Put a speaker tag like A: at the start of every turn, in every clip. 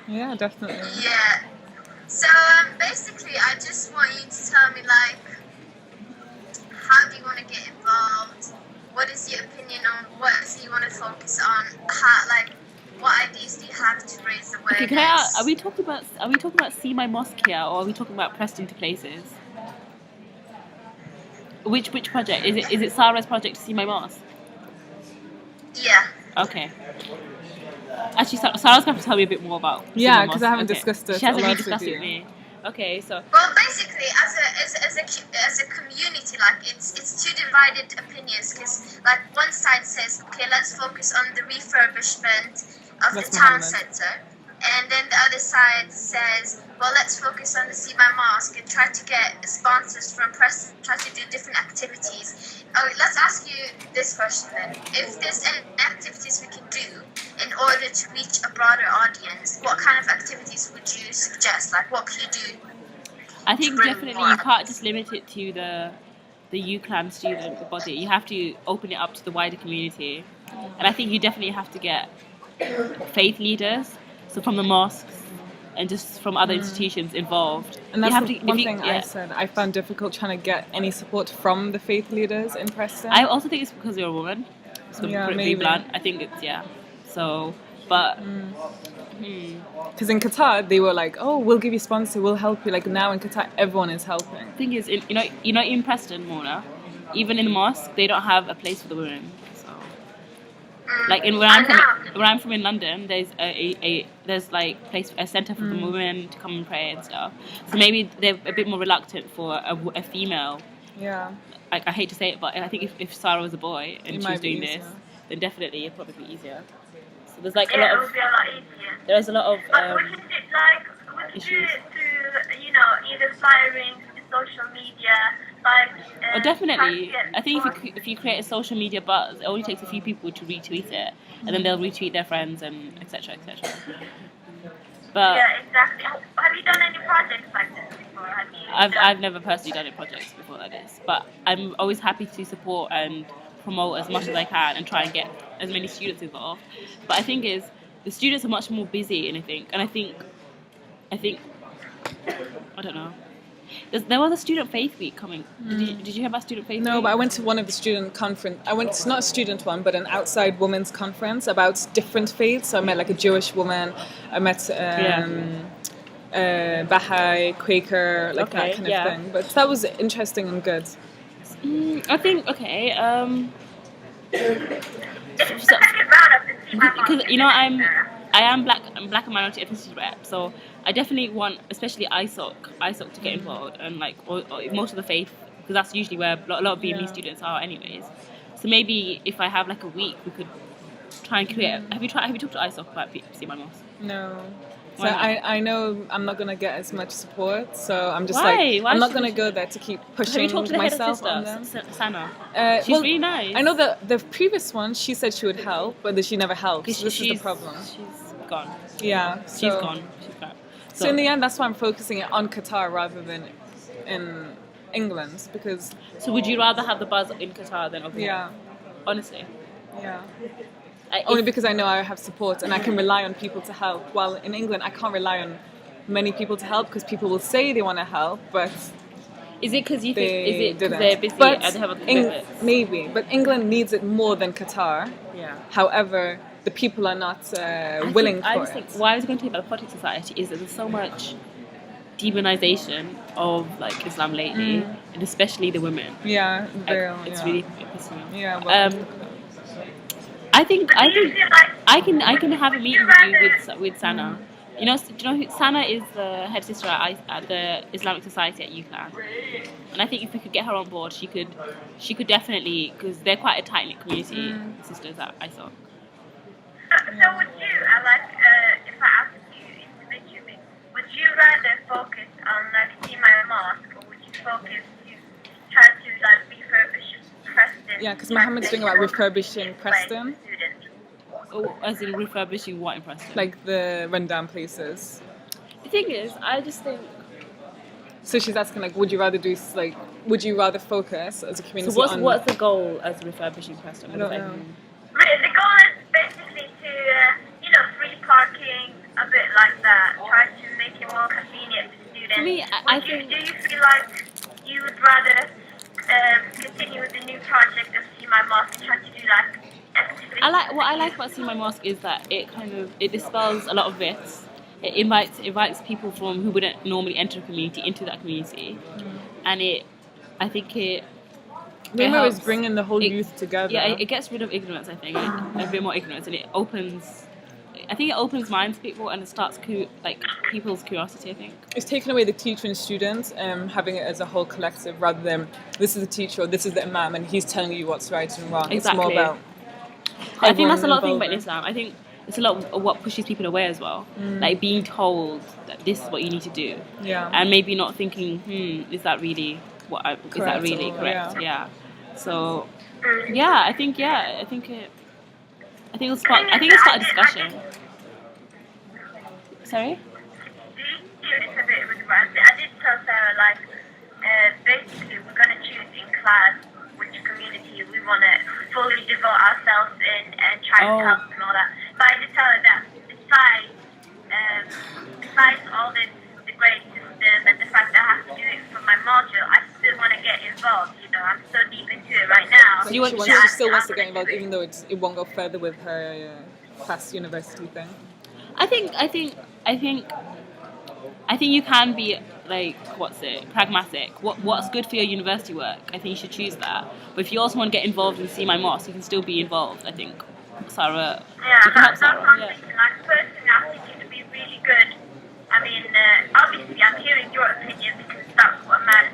A: Yeah, definitely.
B: Yeah. So basically, I just want you to tell me like, how do you want to get involved? What is your opinion on what is it you want to focus on? How like, what ideas do you have to raise
C: Okay,
B: awareness?
C: are we talking about See My Mosque here, or are we talking about Preston to Places? Which project is it? Is it Sarah's project, See My Mosque?
B: Yeah.
C: Okay. Actually, Sarah's going to tell me a bit more about.
A: Yeah, because I haven't discussed it.
C: She hasn't
A: a
C: really
A: lot
C: discussed
A: with
C: it with
A: you.
C: me. Okay, so
B: Well, basically, as a community, like it's two divided opinions. Because like one side says, okay, let's focus on the refurbishment of
A: That's
B: the town
A: Mohammed.
B: centre, and then the other side says, well, let's focus on the See My Mosque and try to get sponsors from press, try to do different activities. Let's ask you this question then: if there's any activities we can do in order to reach a broader audience, what kind of activities would you suggest? Like, what could you do?
C: I think
B: bring
C: definitely
B: more
C: you can't just limit it to the UCLan student body. You have to open it up to the wider community, and I think you definitely have to get faith leaders, so from the mosques and just from other institutions involved.
A: And that's
C: you have
A: the
C: to,
A: one thing I said. I found difficult trying to get any support from the faith leaders in Preston.
C: I also think it's because you're a woman. So
A: Yeah,
C: pretty
A: maybe.
C: blunt. I think it's So, but
A: Because in Qatar, they were like, oh, we'll give you sponsor, we'll help you. Like now in Qatar, everyone is helping.
C: thing is, you know, in Preston, Mona, even in the mosque, they don't have a place for the women. So, like where I'm from in London, there's there's like a centre for the women to come and pray and stuff. So maybe they're a bit more reluctant for a female.
A: Yeah.
C: Like I hate to say it, but I think if Sarah was a boy and she was doing
A: easier.
C: this, then definitely it'd probably be easier. So there's like
B: it would be a lot easier.
C: There's a lot of
B: But would you do
C: issues.
B: to either firing social media, like?
C: Oh, definitely. I think if you create a social media buzz, it only takes a few people to retweet it, and then they'll retweet their friends and etc. etc. But
B: yeah, exactly. Have you done any projects like this before?
C: I've never personally done any projects before like this, but I'm always happy to support and promote as much as I can and try and get as many students involved. But I think is the students are much more busy, and I think I don't know. There was a student faith week coming. Did you hear about student faith week?
A: No, but I went to one of the student conference. I went to not a student one, but an outside women's conference about different faiths. So I met like a Jewish woman. I met Baha'i, Quaker, like that kind of thing. But that was interesting and good.
C: I think because I am black and minority ethnicity rep, so I definitely want, especially ISOC to get involved, and like or most of the faith, because that's usually where a lot of BME students are anyways. So maybe if I have like a week, we could try and create. Have you talked to ISOC about See My Mosque?
A: No. So I know I'm not gonna get as much support, so I'm just
C: Why?
A: I'm not gonna go there to keep pushing
C: Have you talked to the
A: myself
C: head
A: on
C: of
A: them.
C: sisters, Sana? She's
A: well,
C: really nice.
A: I know that the previous one, she said she would help, but she never helped. So this is the problem.
C: She's gone.
A: Yeah,
C: She's gone. She's back.
A: So in the end, that's why I'm focusing it on Qatar rather than in England, because.
C: So would you rather have the buzz in Qatar than over here?
A: Yeah.
C: Honestly.
A: Yeah. Only because I know I have support and I can rely on people to help. While in England, I can't rely on many people to help because people will say they want to help, but
C: is it because you think is it because
A: they're
C: busy
A: but
C: and they have a commitment?
A: Maybe, but England needs it more than Qatar.
C: Yeah.
A: However, the people are not willing for it.
C: I just think why I was going to talk about the Project Society is that there's so much demonization of like Islam lately, and especially the women.
A: Yeah,
C: it's really pissing me off.
A: Yeah. Well,
C: I think I can have a meeting with you with Sana. Do you know who Sana is? The head sister at the Islamic Society at UCLan, and I think if we could get her on board, she could definitely, because they're quite a tight knit community, sisters that I saw.
B: So would you if I asked you individually, would you rather focus on See My Mosque, or would you focus to try to refurbish Preston?
A: Yeah, because Mohammed's doing about refurbishing Preston.
C: Oh, as in refurbishing what in Preston?
A: Like the rundown places.
C: The thing is, I just think.
A: So she's asking, like, would you rather focus as a community?
C: So what's the goal as refurbishing Preston?
A: I don't know.
B: The goal is basically to free parking, a bit like that, try to make it more convenient for students.
C: For me, I think.
B: Do you feel like you would rather continue with the new project of See My Mosque and try to do like actively?
C: What I like about See My Mosque is that it dispels a lot of myths. It invites people from who wouldn't normally enter a community into that community, and I think it
A: Rumor is
C: helps.
A: bringing the whole youth together.
C: Yeah, it gets rid of ignorance. I think a bit more ignorance, and it opens. I think it opens minds to people, and it starts people's curiosity. I think
A: It's taking away the teacher and student, having it as a whole collective rather than this is the teacher or this is the imam and he's telling you what's right and wrong.
C: Exactly.
A: It's more about.
C: I think that's a lot of thing
A: involvement.
C: about Islam. I think it's a lot of what pushes people away as well. Like being told that this is what you need to do,
A: Yeah.
C: and maybe not thinking, is that really is that really
A: or-
C: correct? Yeah. So, yeah, I think it'll start a discussion. Sorry.
B: It's a bit of advice. I did tell Sarah, like, basically we're going to choose in class which community we want to fully devote ourselves in and try to help and all that. But I did tell her that besides all this, the grade system and the fact that I have to do it for my module, I still want to get involved. You know, I'm so deep into it right now.
A: So she still wants to get involved even though it won't go further with her class university thing.
C: I think you can be like pragmatic. What's good for your university work? I think you should choose that. But if you also want to get involved and See My Mosque, you can still be involved. I think Sarah, you can help
B: That's
C: Sarah.
B: what I'm
C: Yeah.
B: thinking. Like, personally, I think it would be really good. I mean, obviously, I'm hearing your opinion because that's what a man.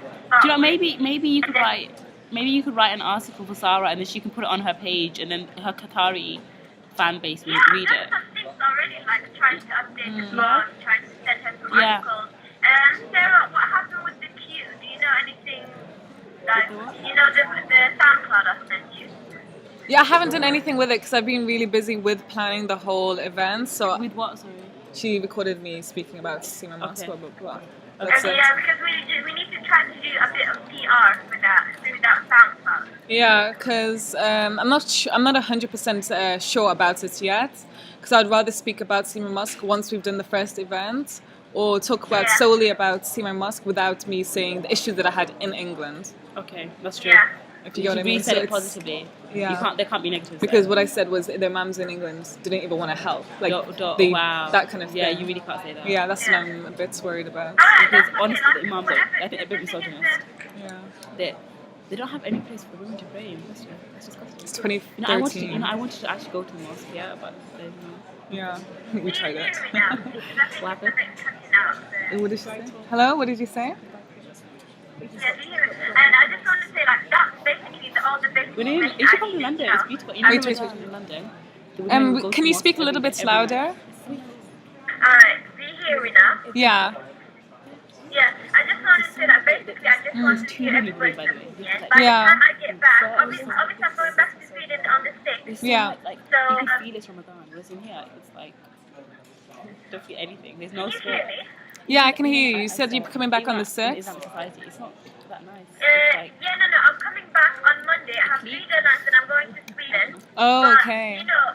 C: Do you know? Maybe you could write an article for Sarah, and then she can put it on her page, and then her Qatari fan base will read
B: I've
C: it.
B: done some things already, like trying to update the blog, trying to send her some
C: Yeah.
B: articles. Sarah, what happened with the queue? Do you know anything? Like, you know the SoundCloud I sent you?
A: Yeah, I haven't done anything with it because I've been really busy with planning the whole event. So
C: With what? Sorry.
A: she recorded me speaking about See My Mosque,
C: Okay.
A: blah, blah, blah. That's it.
B: Yeah, because we need to try to do a bit of PR with that SoundCloud.
A: Yeah, because I'm not 100% sure about it yet. Because I'd rather speak about See My Mosque once we've done the first event, or talk about solely about See My Mosque without me saying the issues that I had in England.
C: Okay, that's true.
B: Yeah.
A: If you get what I
C: really
A: mean.
C: said
A: So
C: it
A: it's-
C: positively.
A: Yeah.
C: There can't be negatives.
A: Because what I said was the imams in England didn't even want to help. Like
C: Wow.
A: that kind of thing.
C: Yeah, you really can't say that.
A: Yeah, that's what I'm a bit worried about.
C: Because honestly, the imams are, I think, a bit misogynist.
A: Yeah.
C: They don't have any place for women to pray in. That's disgusting.
A: It's 2013.
C: I wanted to actually go to the mosque, yeah, but there's no.
A: Yeah, we tried it.
C: What happened?
A: What did she say? Hello, what did you say?
B: Yeah, do you hear it? And I just want to say, like, that's basically all the basic
C: You should come to London. It's beautiful. You know,
A: Wait,
C: when
A: wait,
C: we were in London. the women would go to
A: Can you
C: mosque
A: speak a little bit
C: every night.
A: louder?
B: Alright, do you hear me now?
A: Yeah.
B: Yeah, I just want to say that basically I just want to
C: too
B: hear
C: many
B: everybody's
C: people, by the way.
B: opinion.
C: Like-
B: By the
A: Yeah.
B: time I get back, obviously I'm going back to Sweden on the 6th.
C: It's so
A: Yeah.
C: much, like,
B: So,
C: you can feel it's Ramadan. Whereas in here, it's like, don't feel anything. There's no
B: Can you
C: sweat.
B: hear me?
A: Yeah, I can hear you. You said you're coming back on the
C: In
A: 6th.
C: Islamic society, it's not that nice. It's like,
B: Yeah, no, I'm coming back on Monday. I have 3 deadlines and I'm going to Sweden.
A: Oh,
B: But,
A: okay.
B: you know,